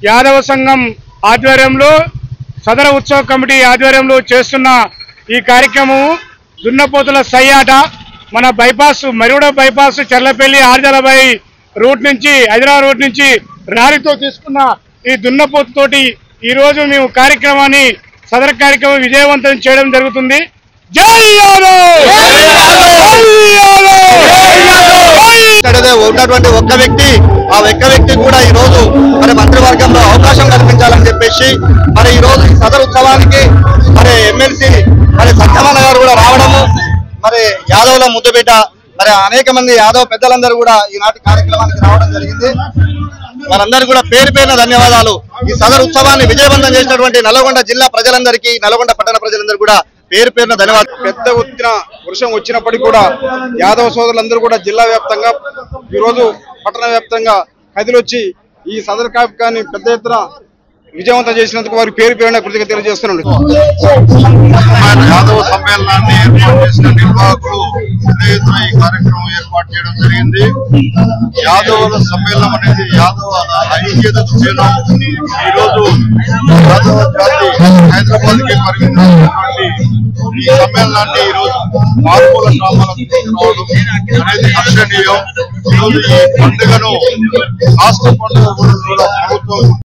యాదవ సంఘం ఆధ్వర్యంలో సదర ఉత్సవ కమిటీ ఆధ్వర్యంలో చేస్తున్న ఈ కార్యక్రమం దున్నపోతుల సయ్యాట మన bypass Mariguda bypass Cherlapalli Arjalabai route నుంచి హైదరాబాద్ రూట్ నుంచి ర్యాలీతో తీసుకున్న ఈ దున్నపోతుతోటి ఈరోజు మేము కార్యక్రమాన్ని సదర కార్యక్రమం విజయవంతం చేయడం జరుగుతుంది. జై యాదవ్! ఉన్నటువంటి ఒక్క వ్యక్తి ఆ ఒక్క వ్యక్తి కూడా ఈ రోజు మరి మంత్రివర్గంలో అవకాశం కల్పించాలని చెప్పేసి మరి ఈ రోజు ఈ సదర్ ఉత్సవానికి మరి ఎమ్మెల్సీ మరి సత్యమన్న గారు కూడా రావడము మరి యాదవ్ల ముద్దుబిడ్డ మరి అనేక మంది యాదవ్ పెద్దలందరూ కూడా ఈనాటి కార్యక్రమానికి రావడం జరిగింది. మనందరూ కూడా పేరు పేరున ధన్యవాదాలు. ఈ సదర్ ఉత్సవాన్ని విజయవంతం చేసినటువంటి నల్గొండ జిల్లా ప్రజలందరికీ నల్గొండ పట్టణ ప్రజలందరూ కూడా పేరు పేరున ధన్యవాదాలు. పెద్ద ఎత్తున వర్షం వచ్చినప్పటికీ కూడా యాదవ సోదరులందరూ కూడా జిల్లా వ్యాప్తంగా ఈరోజు పట్టణ వ్యాప్తంగా కదిలొచ్చి ఈ సదర్ కార్యక్రమాన్ని పెద్ద ఎత్తున విజయవంతం చేసినందుకు వారి పేరు పేరున కృతజ్ఞతలు తెలియజేస్తున్నాడు. యాదవ సమ్మేళనాన్ని ఏర్పాటు చేసిన నిర్వాహకులు పెద్ద ఎత్తున ఈ కార్యక్రమం ఏర్పాటు చేయడం జరిగింది. యాదవుల సమ్మేళనం అనేది యాదవ ఐక్యత చిహ్నం. ఈరోజు యాదవ జాతి హైదరాబాద్ కి పరిమితమైనటువంటి ఈ సమ్మేళనాన్ని ఈరోజు మార్పుల గ్రామాలకు అనేది హర్షణీయం. ఈరోజు ఈ పండుగను రాష్ట్ర పండుగ కూడా ప్రభుత్వం